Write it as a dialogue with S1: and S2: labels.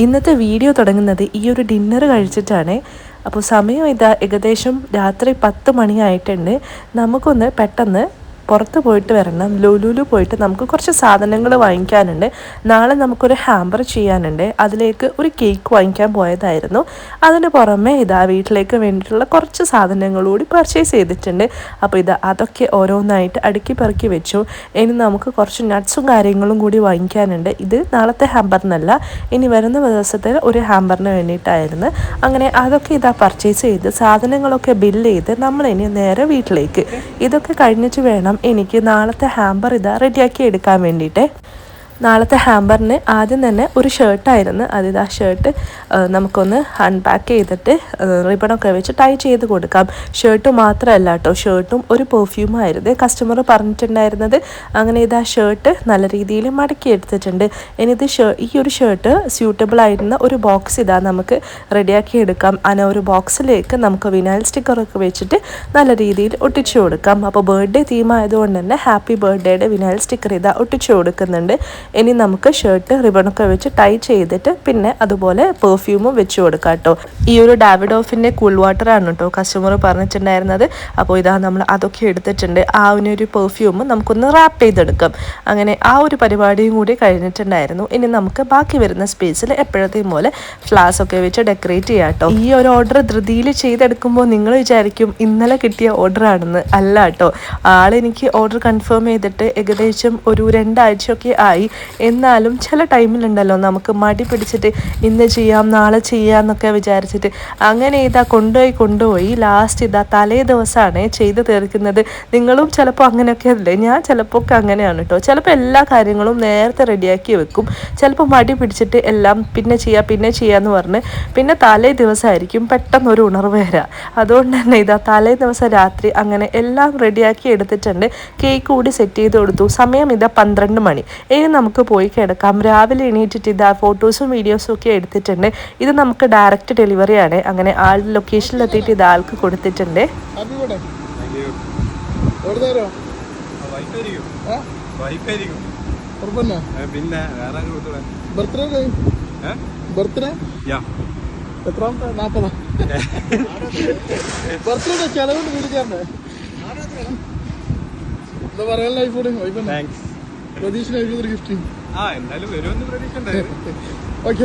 S1: ഇന്നത്തെ വീഡിയോ തുടങ്ങുന്നത് ഈ ഒരു ഡിന്നർ കഴിച്ചിട്ടാണ്. അപ്പോൾ സമയം ഇതാ ഏകദേശം രാത്രി 10 മണിയായിട്ടുണ്ട്. നമുക്കൊന്ന് പെട്ടെന്ന് പുറത്ത് പോയിട്ട് വരണം. ലുലുവിൽ പോയിട്ട് നമുക്ക് കുറച്ച് സാധനങ്ങൾ വാങ്ങിക്കാനുണ്ട്. നാളെ നമുക്കൊരു ഹാമ്പർ ചെയ്യാനുണ്ട്. അതിലേക്ക് ഒരു കേക്ക് വാങ്ങിക്കാൻ പോയതായിരുന്നു. അതിന് പുറമെ ഇതാ വീട്ടിലേക്ക് വേണ്ടിയിട്ടുള്ള കുറച്ച് സാധനങ്ങൾ കൂടി പർച്ചേസ് ചെയ്തിട്ടുണ്ട്. അപ്പോൾ ഇതാ അതൊക്കെ ഓരോന്നായിട്ട് അടുക്കി പെറുക്കി വെച്ചു. ഇനി നമുക്ക് കുറച്ച് നട്ട്സും കാര്യങ്ങളും കൂടി വാങ്ങിക്കാനുണ്ട്. ഇത് നാളത്തെ ഹാമ്പറിനല്ല, ഇനി വരുന്ന ദിവസത്തെ ഒരു ഹാമ്പറിന് വേണ്ടിയിട്ടായിരുന്നു. അങ്ങനെ അതൊക്കെ ഇതാ പർച്ചേസ് ചെയ്ത് സാധനങ്ങളൊക്കെ ബില്ല് ചെയ്ത് നമ്മളിനി നേരെ വീട്ടിലേക്ക്. ഇതൊക്കെ കഴിഞ്ഞിട്ട് വേണം എനിക്ക് നാളത്തെ ഹാമ്പർ ഇതാ റെഡിയാക്കി എടുക്കാൻ വേണ്ടിയിട്ട്. നാളത്തെ ഹാമ്പറിന് ആദ്യം തന്നെ ഒരു ഷർട്ടായിരുന്നു. ആ ഷർട്ട് നമുക്കൊന്ന് അൺപാക്ക് ചെയ്തിട്ട് റിബണൊക്കെ വെച്ച് ടൈ ചെയ്ത് കൊടുക്കാം. ഷർട്ട് മാത്രമല്ല കേട്ടോ, ഷർട്ടും ഒരു പെർഫ്യൂമായിരുന്നു കസ്റ്റമർ പറഞ്ഞിട്ടുണ്ടായിരുന്നത്. അങ്ങനെ ഇതാ ഷർട്ട് നല്ല രീതിയിൽ മടക്കി എടുത്തിട്ടുണ്ട്. ഇനി ഇത് ഈ ഒരു ഷർട്ട് സ്യൂട്ടബിൾ ആയിരുന്ന ഒരു ബോക്സ് ഇതാ നമുക്ക് റെഡിയാക്കി എടുക്കാം. അങ്ങനെ ഒരു ബോക്സിലേക്ക് നമുക്ക് വിനൈൽ സ്റ്റിക്കറൊക്കെ വെച്ചിട്ട് നല്ല രീതിയിൽ ഒട്ടിച്ചു കൊടുക്കാം. അപ്പോൾ ബർത്ത്ഡേ തീം ആയതുകൊണ്ട് തന്നെ ഹാപ്പി ബർത്ത്ഡേയുടെ വിനൈൽ സ്റ്റിക്കർ ഇതാ ഒട്ടിച്ചു കൊടുക്കുന്നുണ്ട്. ഇനി നമുക്ക് ഷർട്ട് റിബണൊക്കെ വെച്ച് ടൈ ചെയ്തിട്ട് പിന്നെ അതുപോലെ പെർഫ്യൂമും വെച്ച് കൊടുക്കാം കേട്ടോ. ഈ ഒരു ഡാവിഡോഫിൻ്റെ കൂൾ വാട്ടറാണ് കേട്ടോ കസ്റ്റമർ പറഞ്ഞിട്ടുണ്ടായിരുന്നത്. അപ്പോൾ ഇതാ നമ്മൾ അതൊക്കെ എടുത്തിട്ടുണ്ട്. ആ ഒരു പെർഫ്യൂം നമുക്കൊന്ന് റാപ്പ് ചെയ്തെടുക്കാം. അങ്ങനെ ആ ഒരു പരിപാടിയും കൂടി കഴിഞ്ഞിട്ടുണ്ടായിരുന്നു. ഇനി നമുക്ക് ബാക്കി വരുന്ന സ്പേസിൽ എപ്പോഴത്തെയും പോലെ ഫ്ലാസ് ഒക്കെ വെച്ച് ഡെക്കറേറ്റ് ചെയ്യാം കേട്ടോ. ഈ ഒരു ഓർഡർ ധൃതിയിൽ ചെയ്തെടുക്കുമ്പോൾ നിങ്ങൾ വിചാരിക്കും ഇന്നലെ കിട്ടിയ ഓർഡർ ആണെന്ന്. അല്ല കേട്ടോ, ആളെനിക്ക് ഓർഡർ കൺഫേം ചെയ്തിട്ട് ഏകദേശം ഒരു 2 ആഴ്ചയൊക്കെ ആയി. എന്നാലും ചില ടൈമിലുണ്ടല്ലോ നമുക്ക് മടി പിടിച്ചിട്ട് ഇന്ന് ചെയ്യാം നാളെ ചെയ്യാം എന്നൊക്കെ വിചാരിച്ചിട്ട് അങ്ങനെ ഇതാ കൊണ്ടുപോയി ലാസ്റ്റ് ഇതാ തലേ ദിവസമാണ് ചെയ്ത് തീർക്കുന്നത്. നിങ്ങളും ചിലപ്പോൾ അങ്ങനെയൊക്കെ അല്ലേ? ഞാൻ ചിലപ്പോൾ ഒക്കെ അങ്ങനെയാണ് കേട്ടോ. ചിലപ്പോൾ എല്ലാ കാര്യങ്ങളും നേരത്തെ റെഡിയാക്കി വെക്കും. ചിലപ്പോൾ മടി പിടിച്ചിട്ട് എല്ലാം പിന്നെ ചെയ്യാമെന്ന് പറഞ്ഞ് പിന്നെ തലേ ദിവസമായിരിക്കും പെട്ടെന്നൊരു ഉണർവ് വരിക. അതുകൊണ്ട് തന്നെ ഇതാ തലേ ദിവസം രാത്രി അങ്ങനെ എല്ലാം റെഡിയാക്കി എടുത്തിട്ടുണ്ട്. കേക്ക് കൂടി സെറ്റ് ചെയ്ത് കൊടുത്തു. സമയം ഇതാ 12 മണി. ഇനി നമുക്ക് പോയി കിടക്കാം. രാവിലെ എണീറ്റിട്ട് ഇതാ ഫോട്ടോസും വീഡിയോസും ഒക്കെ എടുത്തിട്ടുണ്ട്. ഇത് നമുക്ക് ഡയറക്റ്റ് ഡെലിവറി ആണ്. അങ്ങനെ ആളുടെ ലൊക്കേഷനിൽ എത്തിയിട്ട് ഇത് ആൾക്ക് കൊടുത്തിട്ടുണ്ട്.
S2: പ്രതീക്ഷ ഗിഫ്റ്റ് എന്തായാലും വരുമെന്ന് പ്രതീക്ഷ ഉണ്ടായിരുന്നു. ഓക്കെ.